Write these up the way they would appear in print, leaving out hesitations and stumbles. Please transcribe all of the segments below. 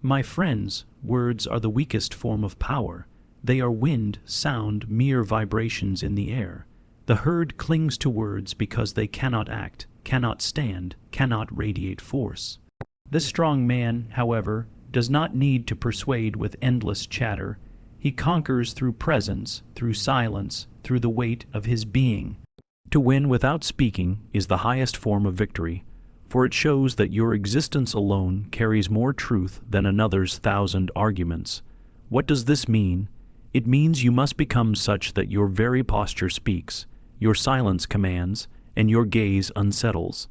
My friends, words are the weakest form of power. They are wind, sound, mere vibrations in the air. The herd clings to words because they cannot act, cannot stand, cannot radiate force. The strong man, however, does not need to persuade with endless chatter. He conquers through presence, through silence, through the weight of his being. To win without speaking is the highest form of victory, for it shows that your existence alone carries more truth than another's 1,000 arguments. What does this mean? It means you must become such that your very posture speaks, your silence commands, and your gaze unsettles.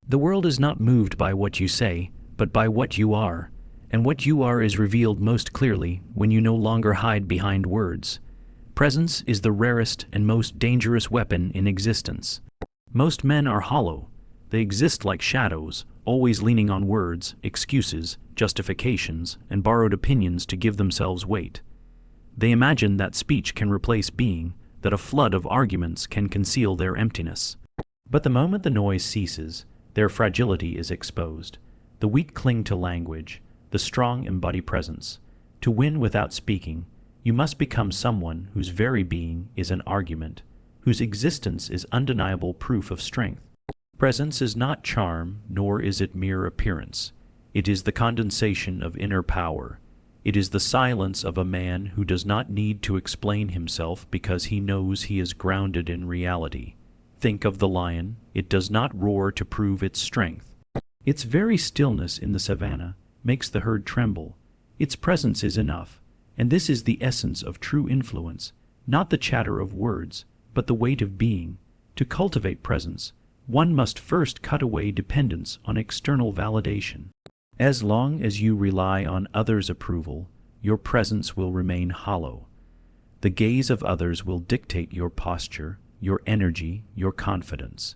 The world is not moved by what you say, but by what you are, and what you are is revealed most clearly when you no longer hide behind words. Presence is the rarest and most dangerous weapon in existence. Most men are hollow. They exist like shadows, always leaning on words, excuses, justifications, and borrowed opinions to give themselves weight. They imagine that speech can replace being, that a flood of arguments can conceal their emptiness. But the moment the noise ceases, their fragility is exposed. The weak cling to language, the strong embody presence. To win without speaking, you must become someone whose very being is an argument, whose existence is undeniable proof of strength. Presence is not charm, nor is it mere appearance. It is the condensation of inner power. It is the silence of a man who does not need to explain himself because he knows he is grounded in reality. Think of the lion. It does not roar to prove its strength. Its very stillness in the savannah makes the herd tremble. Its presence is enough, and this is the essence of true influence, not the chatter of words, but the weight of being. To cultivate presence, one must first cut away dependence on external validation. As long as you rely on others' approval, your presence will remain hollow. The gaze of others will dictate your posture, your energy, your confidence.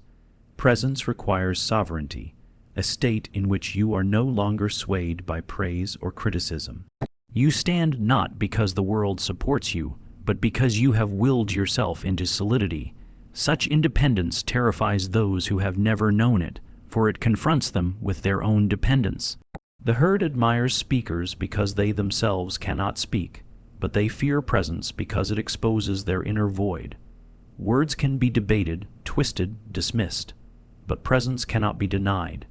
Presence requires sovereignty, a state in which you are no longer swayed by praise or criticism. You stand not because the world supports you, but because you have willed yourself into solidity. Such independence terrifies those who have never known it, for it confronts them with their own dependence. The herd admires speakers because they themselves cannot speak, but they fear presence because it exposes their inner void. Words can be debated, twisted, dismissed, but presence cannot be denied.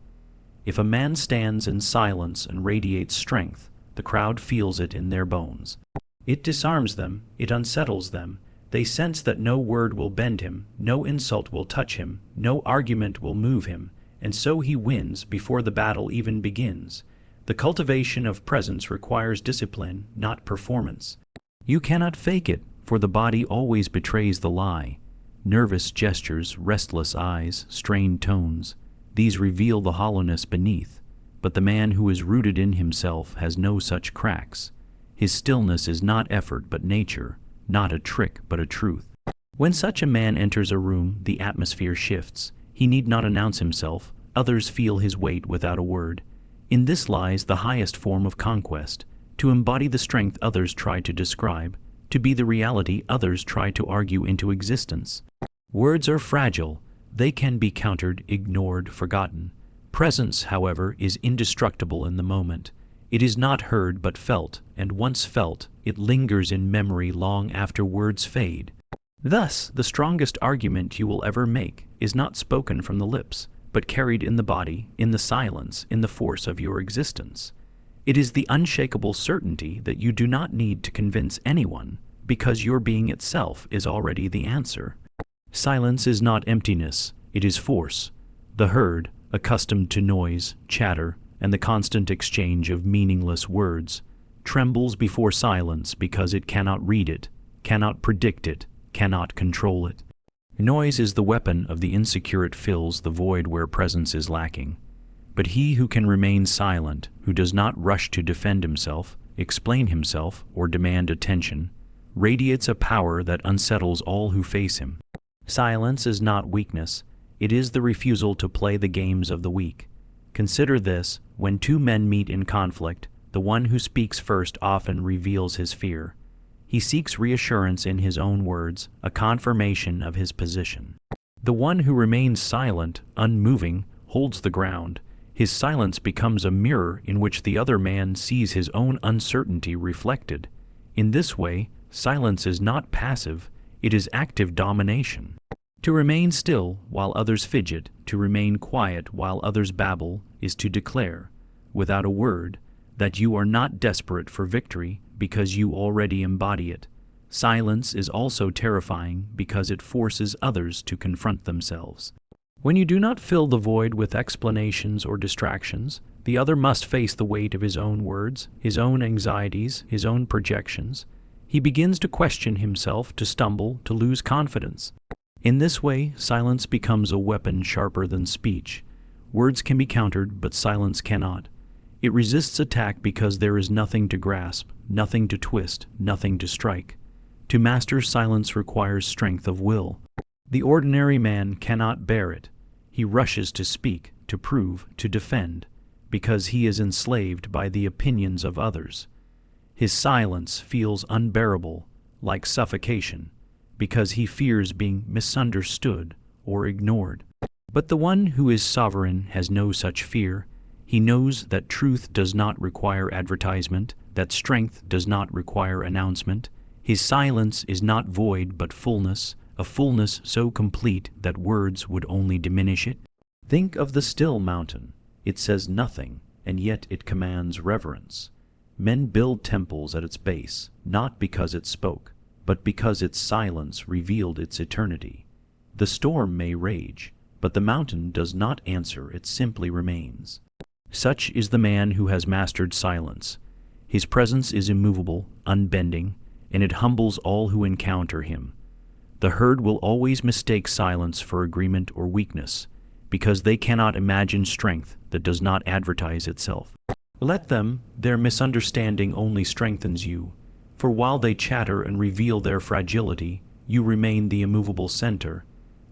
If a man stands in silence and radiates strength, the crowd feels it in their bones. It disarms them, it unsettles them. They sense that no word will bend him, no insult will touch him, no argument will move him, and so he wins before the battle even begins. The cultivation of presence requires discipline, not performance. You cannot fake it, for the body always betrays the lie. Nervous gestures, restless eyes, strained tones, these reveal the hollowness beneath. But the man who is rooted in himself has no such cracks. His stillness is not effort but nature, not a trick but a truth. When such a man enters a room, the atmosphere shifts. He need not announce himself. Others feel his weight without a word. In this lies the highest form of conquest, to embody the strength others try to describe, to be the reality others try to argue into existence. Words are fragile. They can be countered, ignored, forgotten. Presence, however, is indestructible in the moment. It is not heard but felt, and once felt, it lingers in memory long after words fade. Thus, the strongest argument you will ever make is not spoken from the lips, but carried in the body, in the silence, in the force of your existence. It is the unshakable certainty that you do not need to convince anyone, because your being itself is already the answer. Silence is not emptiness, it is force. The herd, accustomed to noise, chatter, and the constant exchange of meaningless words, trembles before silence because it cannot read it, cannot predict it, cannot control it. Noise is the weapon of the insecure. It fills the void where presence is lacking. But he who can remain silent, who does not rush to defend himself, explain himself, or demand attention, radiates a power that unsettles all who face him. Silence is not weakness. It is the refusal to play the games of the weak. Consider this: when two men meet in conflict, the one who speaks first often reveals his fear. He seeks reassurance in his own words, a confirmation of his position. The one who remains silent, unmoving, holds the ground. His silence becomes a mirror in which the other man sees his own uncertainty reflected. In this way, silence is not passive, it is active domination. To remain still while others fidget, to remain quiet while others babble, is to declare, without a word, that you are not desperate for victory because you already embody it. Silence is also terrifying because it forces others to confront themselves. When you do not fill the void with explanations or distractions, the other must face the weight of his own words, his own anxieties, his own projections. He begins to question himself, to stumble, to lose confidence. In this way, silence becomes a weapon sharper than speech. Words can be countered, but silence cannot. It resists attack because there is nothing to grasp, nothing to twist, nothing to strike. To master silence requires strength of will. The ordinary man cannot bear it. He rushes to speak, to prove, to defend, because he is enslaved by the opinions of others. His silence feels unbearable, like suffocation, because he fears being misunderstood or ignored. But the one who is sovereign has no such fear. He knows that truth does not require advertisement, that strength does not require announcement. His silence is not void but fullness, a fullness so complete that words would only diminish it. Think of the still mountain. It says nothing, and yet it commands reverence. Men build temples at its base, not because it spoke, but because its silence revealed its eternity. The storm may rage, but the mountain does not answer, it simply remains. Such is the man who has mastered silence. His presence is immovable, unbending, and it humbles all who encounter him. The herd will always mistake silence for agreement or weakness, because they cannot imagine strength that does not advertise itself. Let them, their misunderstanding only strengthens you, for while they chatter and reveal their fragility, you remain the immovable center.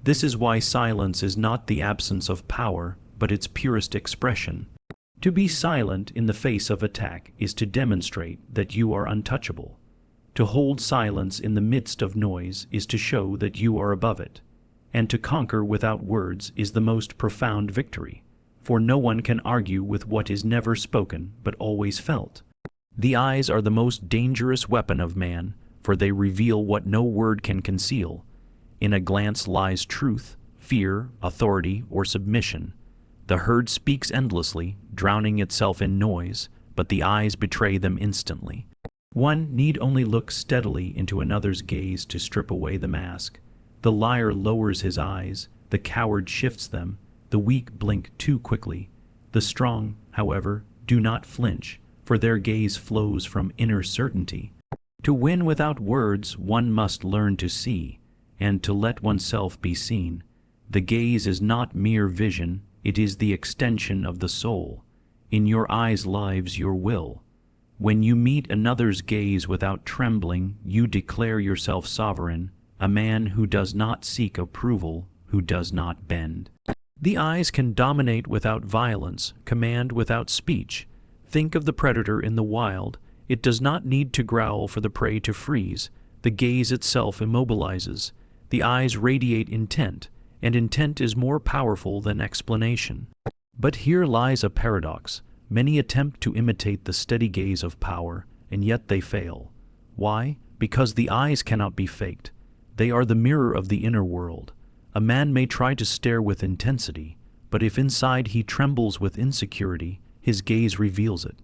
This is why silence is not the absence of power, but its purest expression. To be silent in the face of attack is to demonstrate that you are untouchable. To hold silence in the midst of noise is to show that you are above it. And to conquer without words is the most profound victory, for no one can argue with what is never spoken but always felt. The eyes are the most dangerous weapon of man, for they reveal what no word can conceal. In a glance lies truth, fear, authority, or submission. The herd speaks endlessly, drowning itself in noise, but the eyes betray them instantly. One need only look steadily into another's gaze to strip away the mask. The liar lowers his eyes, the coward shifts them, the weak blink too quickly. The strong, however, do not flinch, for their gaze flows from inner certainty. To win without words, one must learn to see, and to let oneself be seen. The gaze is not mere vision, it is the extension of the soul. In your eyes lives your will. When you meet another's gaze without trembling, you declare yourself sovereign, a man who does not seek approval, who does not bend. The eyes can dominate without violence, command without speech. Think of the predator in the wild. It does not need to growl for the prey to freeze. The gaze itself immobilizes. The eyes radiate intent, and intent is more powerful than explanation. But here lies a paradox. Many attempt to imitate the steady gaze of power, and yet they fail. Why? Because the eyes cannot be faked. They are the mirror of the inner world. A man may try to stare with intensity, but if inside he trembles with insecurity, his gaze reveals it.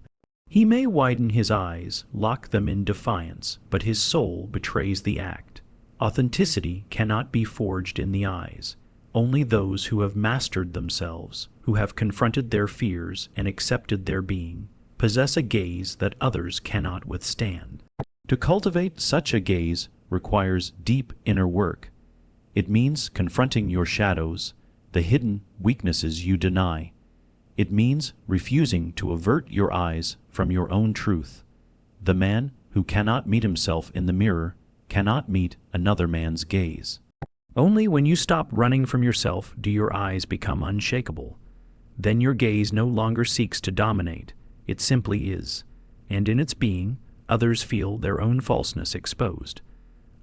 He may widen his eyes, lock them in defiance, but his soul betrays the act. Authenticity cannot be forged in the eyes. Only those who have mastered themselves, who have confronted their fears and accepted their being, possess a gaze that others cannot withstand. To cultivate such a gaze requires deep inner work. It means confronting your shadows, the hidden weaknesses you deny. It means refusing to avert your eyes from your own truth. The man who cannot meet himself in the mirror cannot meet another man's gaze. Only when you stop running from yourself do your eyes become unshakable. Then your gaze no longer seeks to dominate, it simply is, and in its being, others feel their own falseness exposed.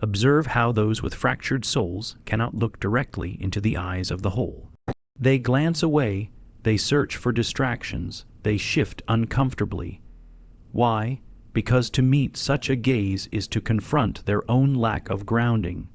Observe how those with fractured souls cannot look directly into the eyes of the whole. They glance away, They search for distractions. They shift uncomfortably. Why? Because to meet such a gaze is to confront their own lack of grounding.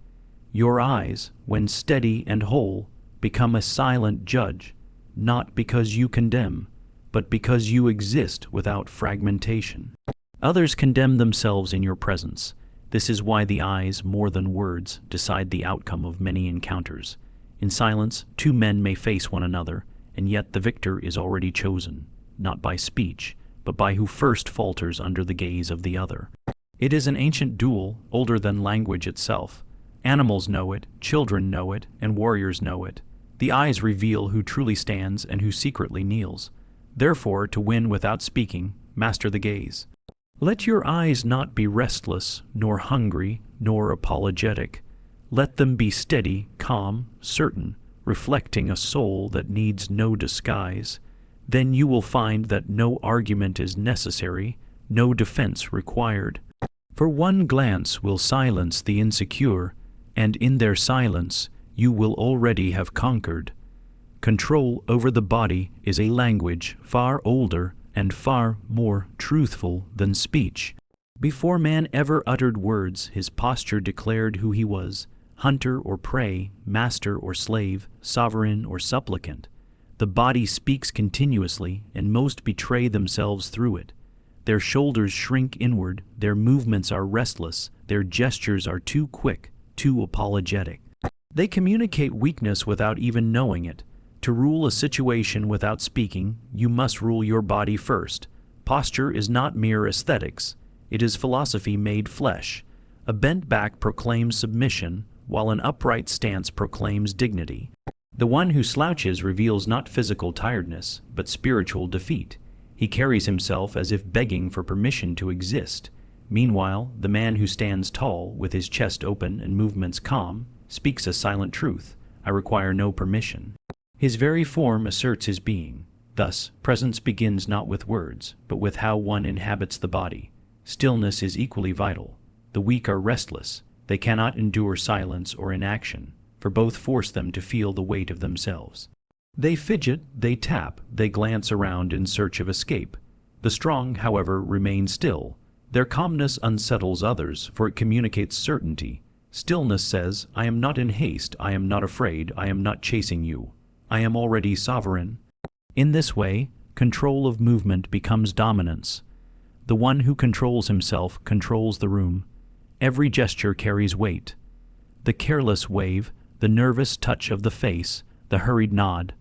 Your eyes, when steady and whole, become a silent judge, not because you condemn, but because you exist without fragmentation. Others condemn themselves in your presence. This is why the eyes, more than words, decide the outcome of many encounters. In silence, two men may face one another, and yet the victor is already chosen, not by speech, but by who first falters under the gaze of the other. It is an ancient duel, older than language itself. Animals know it, children know it, and warriors know it. The eyes reveal who truly stands and who secretly kneels. Therefore, to win without speaking, master the gaze. Let your eyes not be restless, nor hungry, nor apologetic. Let them be steady, calm, certain, reflecting a soul that needs no disguise. Then you will find that no argument is necessary, no defense required. For one glance will silence the insecure, and in their silence you will already have conquered. Control over the body is a language far older and far more truthful than speech. Before man ever uttered words, his posture declared who he was, hunter or prey, master or slave, sovereign or supplicant. The body speaks continuously, and most betray themselves through it. Their shoulders shrink inward, their movements are restless, their gestures are too quick, too apologetic. They communicate weakness without even knowing it. To rule a situation without speaking, you must rule your body first. Posture is not mere aesthetics. It is philosophy made flesh. A bent back proclaims submission, while an upright stance proclaims dignity. The one who slouches reveals not physical tiredness, but spiritual defeat. He carries himself as if begging for permission to exist. Meanwhile, the man who stands tall, with his chest open and movements calm, speaks a silent truth. I require no permission. His very form asserts his being. Thus, presence begins not with words, but with how one inhabits the body. Stillness is equally vital. The weak are restless. They cannot endure silence or inaction, for both force them to feel the weight of themselves. They fidget, they tap, they glance around in search of escape. The strong, however, remain still. Their calmness unsettles others, for it communicates certainty. Stillness says, I am not in haste, I am not afraid, I am not chasing you. I am already sovereign. In this way, control of movement becomes dominance. The one who controls himself controls the room. Every gesture carries weight. The careless wave, the nervous touch of the face, the hurried nod,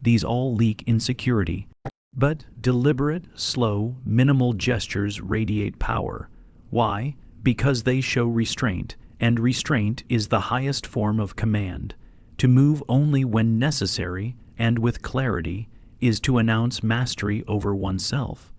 these all leak insecurity. But deliberate, slow, minimal gestures radiate power. Why? Because they show restraint, and restraint is the highest form of command. To move only when necessary, and with clarity, is to announce mastery over oneself.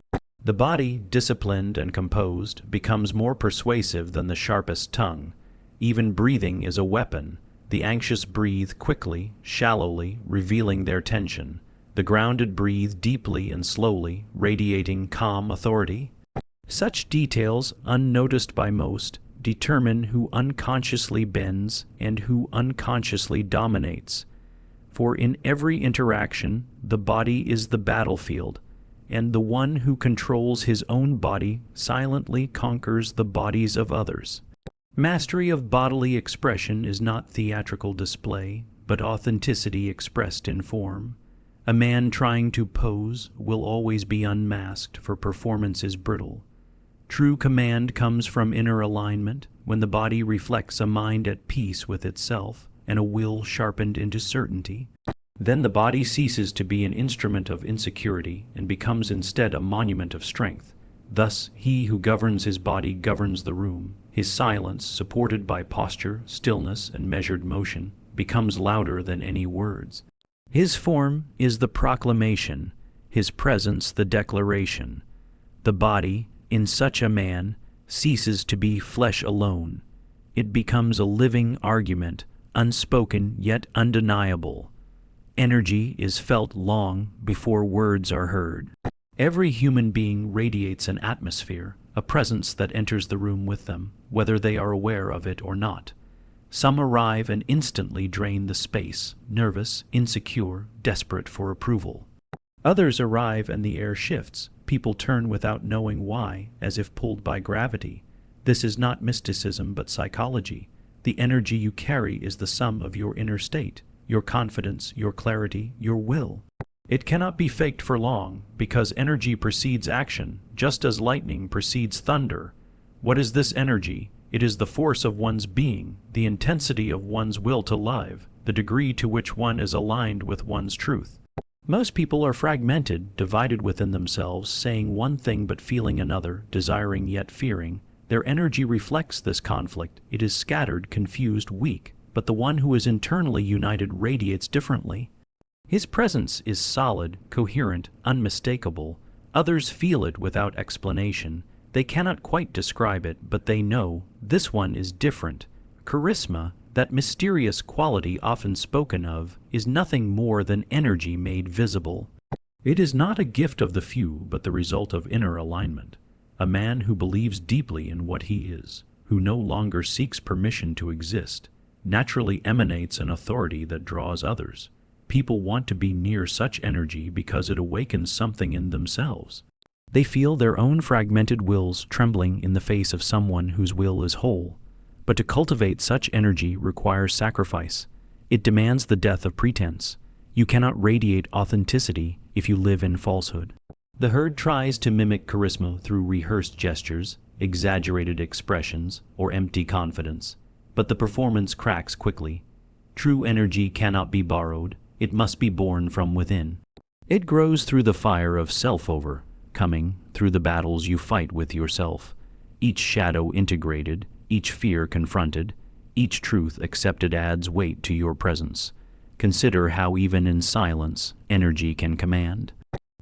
The body, disciplined and composed, becomes more persuasive than the sharpest tongue. Even breathing is a weapon. The anxious breathe quickly, shallowly, revealing their tension. The grounded breathe deeply and slowly, radiating calm authority. Such details, unnoticed by most, determine who unconsciously bends and who unconsciously dominates. For in every interaction, the body is the battlefield, and the one who controls his own body silently conquers the bodies of others. Mastery of bodily expression is not theatrical display, but authenticity expressed in form. A man trying to pose will always be unmasked, for performance is brittle. True command comes from inner alignment, when the body reflects a mind at peace with itself and a will sharpened into certainty. Then the body ceases to be an instrument of insecurity and becomes instead a monument of strength. Thus, he who governs his body governs the room. His silence, supported by posture, stillness, and measured motion, becomes louder than any words. His form is the proclamation, his presence the declaration. The body, in such a man, ceases to be flesh alone. It becomes a living argument, unspoken yet undeniable. Energy is felt long before words are heard. Every human being radiates an atmosphere, a presence that enters the room with them, whether they are aware of it or not. Some arrive and instantly drain the space, nervous, insecure, desperate for approval. Others arrive and the air shifts. People turn without knowing why, as if pulled by gravity. This is not mysticism but psychology. The energy you carry is the sum of your inner state, your confidence, your clarity, your will. It cannot be faked for long, because energy precedes action, just as lightning precedes thunder. What is this energy? It is the force of one's being, the intensity of one's will to live, the degree to which one is aligned with one's truth. Most people are fragmented, divided within themselves, saying one thing but feeling another, desiring yet fearing. Their energy reflects this conflict. It is scattered, confused, weak, but the one who is internally united radiates differently. His presence is solid, coherent, unmistakable. Others feel it without explanation. They cannot quite describe it, but they know this one is different. Charisma, that mysterious quality often spoken of, is nothing more than energy made visible. It is not a gift of the few, but the result of inner alignment. A man who believes deeply in what he is, who no longer seeks permission to exist, naturally emanates an authority that draws others. People want to be near such energy because it awakens something in themselves. They feel their own fragmented wills trembling in the face of someone whose will is whole. But to cultivate such energy requires sacrifice. It demands the death of pretense. You cannot radiate authenticity if you live in falsehood. The herd tries to mimic charisma through rehearsed gestures, exaggerated expressions, or empty confidence. But the performance cracks quickly. True energy cannot be borrowed. It must be born from within. It grows through the fire of self-overcoming, through the battles you fight with yourself. Each shadow integrated, each fear confronted, each truth accepted adds weight to your presence. Consider how even in silence, energy can command.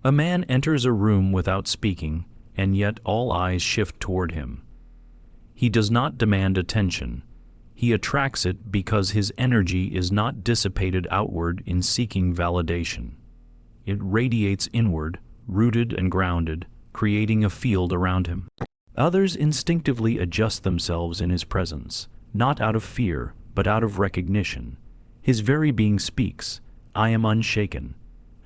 A man enters a room without speaking, and yet all eyes shift toward him. He does not demand attention. He attracts it because his energy is not dissipated outward in seeking validation. It radiates inward, rooted and grounded, creating a field around him. Others instinctively adjust themselves in his presence, not out of fear, but out of recognition. His very being speaks, "I am unshaken."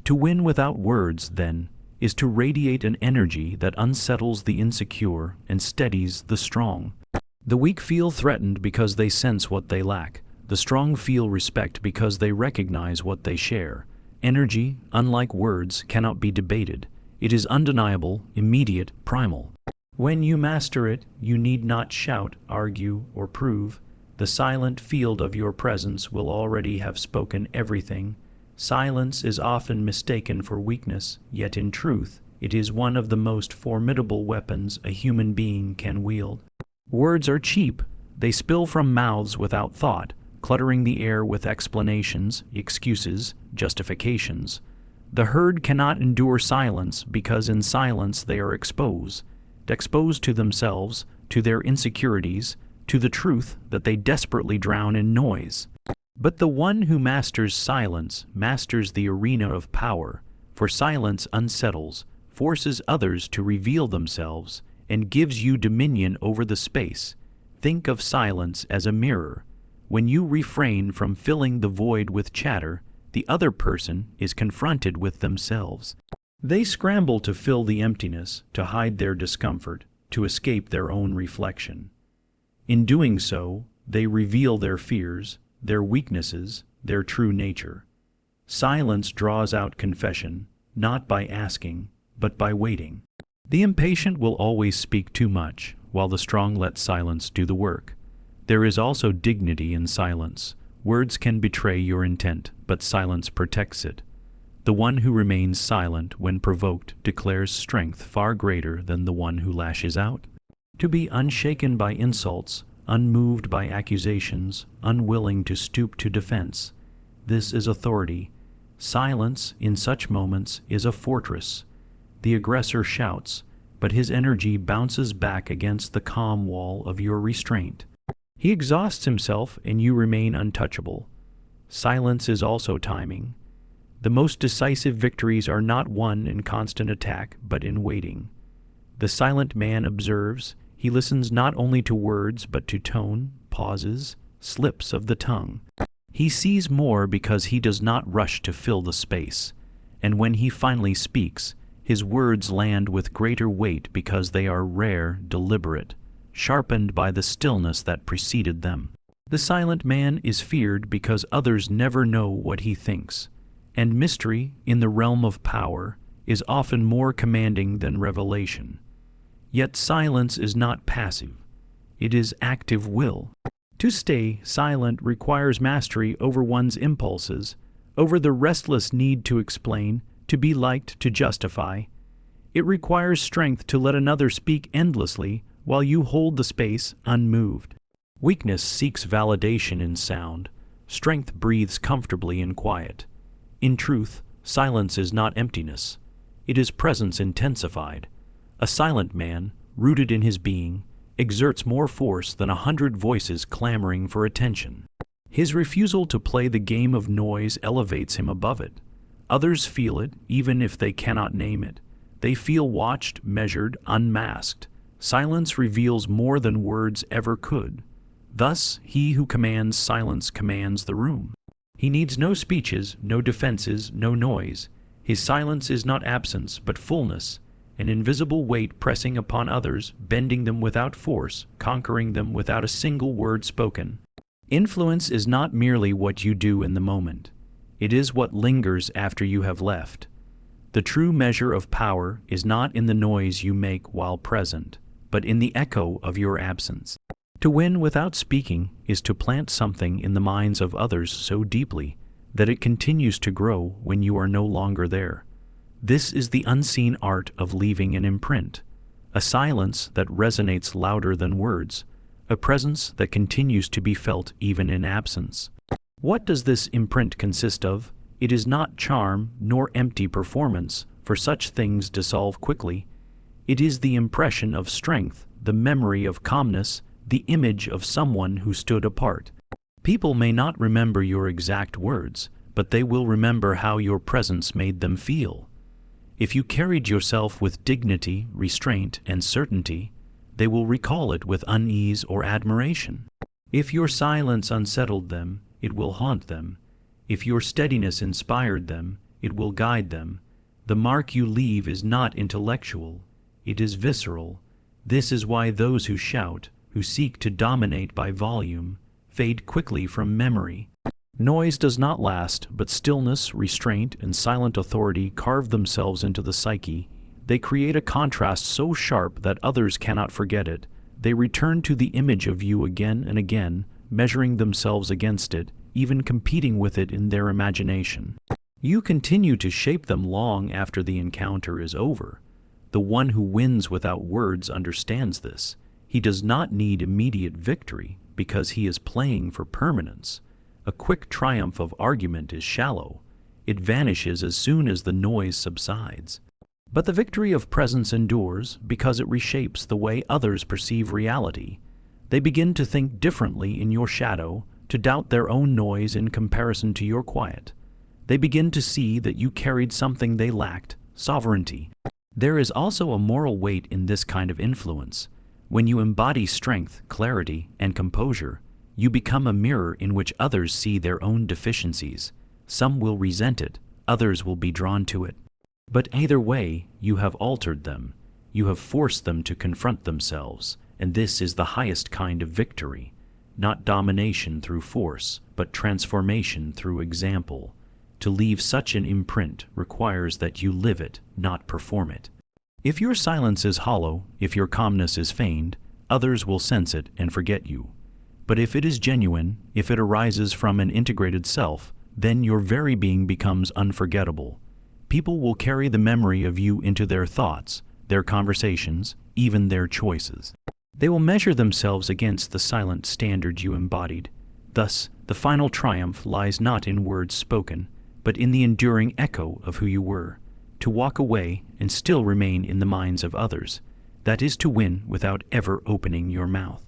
To win without words, then, is to radiate an energy that unsettles the insecure and steadies the strong. The weak feel threatened because they sense what they lack. The strong feel respect because they recognize what they share. Energy, unlike words, cannot be debated. It is undeniable, immediate, primal. When you master it, you need not shout, argue, or prove. The silent field of your presence will already have spoken everything. Silence is often mistaken for weakness, yet in truth, it is one of the most formidable weapons a human being can wield. Words are cheap. They spill from mouths without thought, cluttering the air with explanations, excuses, justifications. The herd cannot endure silence because in silence they are exposed to themselves, to their insecurities, to the truth that they desperately drown in noise. But the one who masters silence masters the arena of power, for silence unsettles, forces others to reveal themselves, and gives you dominion over the space. Think of silence as a mirror. When you refrain from filling the void with chatter, the other person is confronted with themselves. They scramble to fill the emptiness, to hide their discomfort, to escape their own reflection. In doing so, they reveal their fears, their weaknesses, their true nature. Silence draws out confession, not by asking, but by waiting. The impatient will always speak too much, while the strong let silence do the work. There is also dignity in silence. Words can betray your intent, but silence protects it. The one who remains silent when provoked declares strength far greater than the one who lashes out. To be unshaken by insults, unmoved by accusations, unwilling to stoop to defense, this is authority. Silence, in such moments, is a fortress. The aggressor shouts, but his energy bounces back against the calm wall of your restraint. He exhausts himself, and you remain untouchable. Silence is also timing. The most decisive victories are not won in constant attack, but in waiting. The silent man observes. He listens not only to words, but to tone, pauses, slips of the tongue. He sees more because he does not rush to fill the space. and when he finally speaks, his words land with greater weight because they are rare, deliberate, sharpened by the stillness that preceded them. The silent man is feared because others never know what he thinks, and mystery, in the realm of power, is often more commanding than revelation. Yet silence is not passive. It is active will. To stay silent requires mastery over one's impulses, over the restless need to explain, to be liked, to justify. It requires strength to let another speak endlessly while you hold the space unmoved. Weakness seeks validation in sound. Strength breathes comfortably in quiet. In truth, silence is not emptiness. It is presence intensified. A silent man, rooted in his being, exerts more force than 100 voices clamoring for attention. His refusal to play the game of noise elevates him above it. Others feel it, even if they cannot name it. They feel watched, measured, unmasked. Silence reveals more than words ever could. Thus, he who commands silence commands the room. He needs no speeches, no defenses, no noise. His silence is not absence, but fullness, an invisible weight pressing upon others, bending them without force, conquering them without a single word spoken. Influence is not merely what you do in the moment. It is what lingers after you have left. The true measure of power is not in the noise you make while present, but in the echo of your absence. To win without speaking is to plant something in the minds of others so deeply that it continues to grow when you are no longer there. This is the unseen art of leaving an imprint, a silence that resonates louder than words, a presence that continues to be felt even in absence. What does this imprint consist of? It is not charm nor empty performance, for such things dissolve quickly. It is the impression of strength, the memory of calmness, the image of someone who stood apart. People may not remember your exact words, but they will remember how your presence made them feel. If you carried yourself with dignity, restraint, and certainty, they will recall it with unease or admiration. If your silence unsettled them, it will haunt them. If your steadiness inspired them, it will guide them. The mark you leave is not intellectual, it is visceral. This is why those who shout, who seek to dominate by volume, fade quickly from memory. Noise does not last, but stillness, restraint, and silent authority carve themselves into the psyche. They create a contrast so sharp that others cannot forget it. They return to the image of you again and again, measuring themselves against it, even competing with it in their imagination. You continue to shape them long after the encounter is over. The one who wins without words understands this. He does not need immediate victory because he is playing for permanence. A quick triumph of argument is shallow. It vanishes as soon as the noise subsides. But the victory of presence endures because it reshapes the way others perceive reality. They begin to think differently in your shadow, to doubt their own noise in comparison to your quiet. They begin to see that you carried something they lacked, sovereignty. There is also a moral weight in this kind of influence. When you embody strength, clarity, and composure, you become a mirror in which others see their own deficiencies. Some will resent it, others will be drawn to it. But either way, you have altered them. You have forced them to confront themselves, and this is the highest kind of victory. Not domination through force, but transformation through example. To leave such an imprint requires that you live it, not perform it. If your silence is hollow, if your calmness is feigned, others will sense it and forget you. But if it is genuine, if it arises from an integrated self, then your very being becomes unforgettable. People will carry the memory of you into their thoughts, their conversations, even their choices. They will measure themselves against the silent standard you embodied. Thus, the final triumph lies not in words spoken, but in the enduring echo of who you were. To walk away and still remain in the minds of others, that is to win without ever opening your mouth.